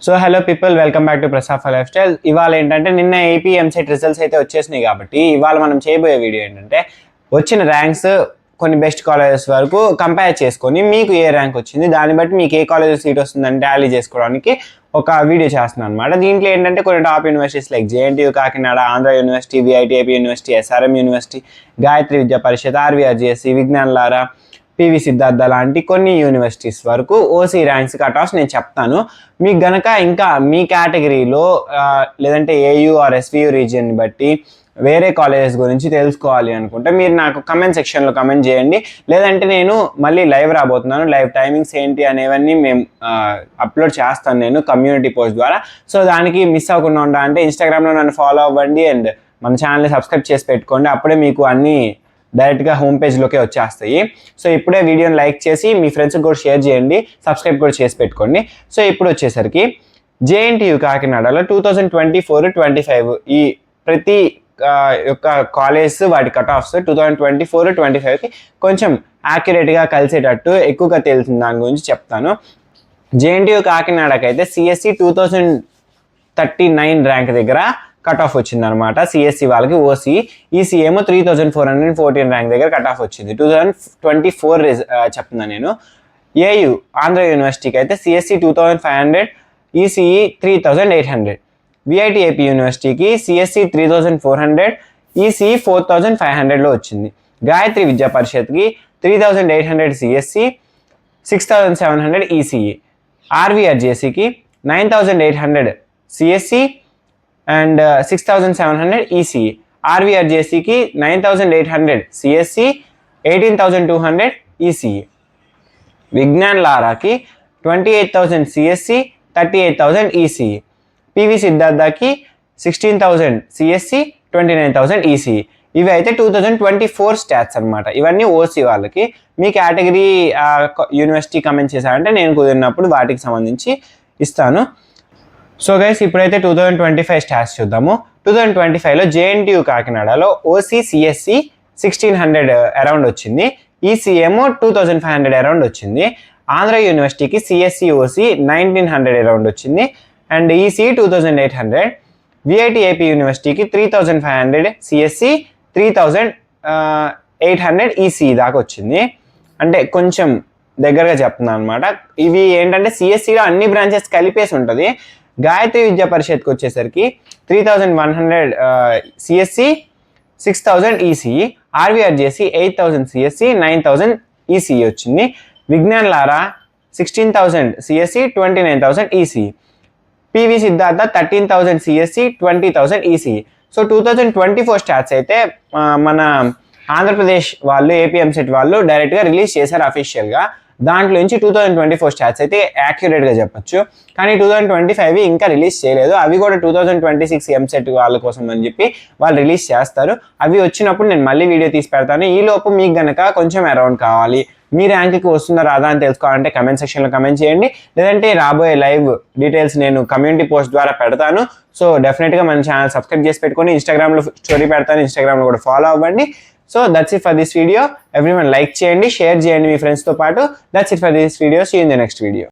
So hello people, welcome back to ప్రసాఫ్ lifestyle. ఇవాళ ఏంటంటే నిన్న ఏపీ ఎంసెట్ రిజల్ట్స్ అయితే వచ్చేసినాయి కాబట్టి ఇవాళ మనం చేయబోయే వీడియో ఏంటంటే వచ్చిన ర్యాంక్స్ కొన్ని బెస్ట్ కాలేజెస్ వరకు కంపేర్ చేసుకొని మీకు ఏ ర్యాంక్ వచ్చింది, దాన్ని బట్టి మీకు ఏ కాలేజ్ సీట్ వస్తుందని టాలీ చేసుకోవడానికి ఒక వీడియో చేస్తున్నాను అనమాట. దీంట్లో ఏంటంటే కొన్ని top universities like JNTU Kakinada, Andhra university, VIT AP university, SRM university, Gayatri Vidya Parishad, RVRJSC, Vignan Lara, PV Siddhartha లాంటి కొన్ని యూనివర్సిటీస్ వరకు ఓసీ ర్యాంక్స్ కట్ ఆఫ్స్ నేను చెప్తాను. మీకు గనక ఇంకా మీ కేటగిరీలో లేదంటే ఏయూ ఆర్ ఎస్వియూ రీజియన్ని బట్టి వేరే కాలేజెస్ గురించి తెలుసుకోవాలి అనుకుంటే మీరు నాకు కమెంట్ సెక్షన్లో కమెంట్ చేయండి. లేదంటే నేను మళ్ళీ లైవ్ రాబోతున్నాను. లైవ్ టైమింగ్స్ ఏంటి అనేవన్నీ మేము అప్లోడ్ చేస్తాను నేను కమ్యూనిటీ పోస్ట్ ద్వారా. సో దానికి మిస్ అవ్వకుండా ఉండాలంటే ఇన్స్టాగ్రామ్లో నన్ను ఫాలో అవ్వండి అండ్ మన ఛానల్ని సబ్స్క్రైబ్ చేసి పెట్టుకోండి. అప్పుడే మీకు అన్నీ డైరెక్ట్గా హోమ్ పేజ్లోకే వచ్చేస్తాయి. సో ఇప్పుడే వీడియోని లైక్ చేసి మీ ఫ్రెండ్స్కి కూడా షేర్ చేయండి, సబ్స్క్రైబ్ కూడా చేసి పెట్టుకోండి. సో ఇప్పుడు వచ్చేసరికి జేఎన్టీయూ కాకినాడలో 2024-25 ఈ ప్రతి యొక్క కాలేజెస్ వాటి కట్ ఆఫ్స్ 2024-25కి కొంచెం యాక్యురేట్గా కలిసేటట్టు ఎక్కువగా తెలిసిన దాని గురించి చెప్తాను. జేఎన్టీయూ కాకినాడకి అయితే సిఎస్సి 2039 ర్యాంక్ దగ్గర కట్ ఆఫ్ వచ్చింది అనమాట. సిఎస్సి వాళ్ళకి ఓసీ, ఈసీ ఏమో 3414 ర్యాంక్ దగ్గర కట్ ఆఫ్ వచ్చింది. 2024 చెప్తున్నాను నేను. ఏయూ ఆంధ్ర యూనివర్సిటీకి అయితే సిఎస్సి 2500, ఈసీఈ 3800. విఐటిఏపీ యూనివర్సిటీకి సిఎస్సి 3400, ఈసీఈ 4500లో వచ్చింది. గాయత్రి విద్యా పరిషత్కి 3800 సిఎస్సి, 6700 ఈసీఈ. ఆర్వీఆర్జేసీకి 9800 సిఎస్సి అండ్ 6700 ఈసీఈ. ఆర్వీఆర్జేసీకి 9800 సిఎస్సి, 18200 ఈసీఈ. విజ్ఞాన్ లారాకి 28000 సిఎస్సి, 38000 ఈసీఈ. పివి సిద్ధార్థకి 16000 సిఎస్సి, 29000 ఈసీఈ. ఇవి అయితే 2024 స్టాట్స్ అనమాట. ఇవన్నీ ఓసీ వాళ్ళకి. మీ కేటగిరీ యూనివర్సిటీ కమెంట్ చేశారంటే నేను కుదిరినప్పుడు వాటికి సంబంధించి ఇస్తాను. సో గైస్ ఇప్పుడైతే 2025 స్టాట్స్ చూద్దాము. 2025లో జేఎన్టీయూ కాకినాడలో ఓసీ సిఎస్సి 1600 అరౌండ్ వచ్చింది. ఈసీ ఏమో 2500 అరౌండ్ వచ్చింది. ఆంధ్ర యూనివర్సిటీకి సిఎస్సి ఓసీ 1900 అరౌండ్ వచ్చింది అండ్ ఈసీ 2800. విఐటిఏపీ యూనివర్సిటీకి 3500 సిఎస్సి, 3800 ఈసీ దాకా వచ్చింది. అంటే కొంచెం దగ్గరగా చెప్తున్నాను అనమాట. ఇవి ఏంటంటే సిఎస్సిలో అన్ని బ్రాంచెస్ కలిపేసి ఉంటుంది. గాయత్రి విద్యా పరిషత్కి వచ్చేసరికి 3100 CSE, 6000 ECE. RVRJC 8000 CSE, 9000 ECE వచ్చింది. Vignan Lara 16000 CSE, 29000 ECE. PV Siddhartha 13000 CSE, 20000 ECE. So 2024 stats అయితే మన ఆంధ్రప్రదేశ్ వాళ్ళు ఏపీ ఎంసెట్ వాళ్ళు డైరెక్ట్గా రిలీజ్ చేశారు అఫీషియల్గా. దాంట్లో నుంచి 2024 స్టాట్స్ అయితే యాక్యురేట్గా చెప్పొచ్చు. కానీ 2025 ఇంకా రిలీజ్ చేయలేదు. అవి కూడా 2026 ఎంసెట్ వాళ్ళ కోసం అని చెప్పి వాళ్ళు రిలీజ్ చేస్తారు. అవి వచ్చినప్పుడు నేను మళ్ళీ వీడియో తీసి పెడతాను. ఈలోపు మీకు గనక కొంచెం అరౌండ్ కావాలి, మీ ర్యాంక్కి వస్తుందా రాదా అని తెలుసుకోవాలంటే కమెంట్ సెక్షన్లో కమెంట్ చేయండి. లేదంటే రాబోయే లైవ్ డీటెయిల్స్ నేను కమ్యూనిటీ పోస్ట్ ద్వారా పెడతాను. సో డెఫినెట్గా మన ఛానల్ సబ్స్క్రైబ్ చేసి పెట్టుకొని ఇన్స్టాగ్రామ్లో స్టోరీ పెడతాను, ఇన్స్టాగ్రామ్లో కూడా ఫాలో అవ్వండి. So that's it for this video. Everyone like చేయండి, షేర్ చేయండి మీ ఫ్రెండ్స్తో పాటు. That's it for this video. See you in the next video.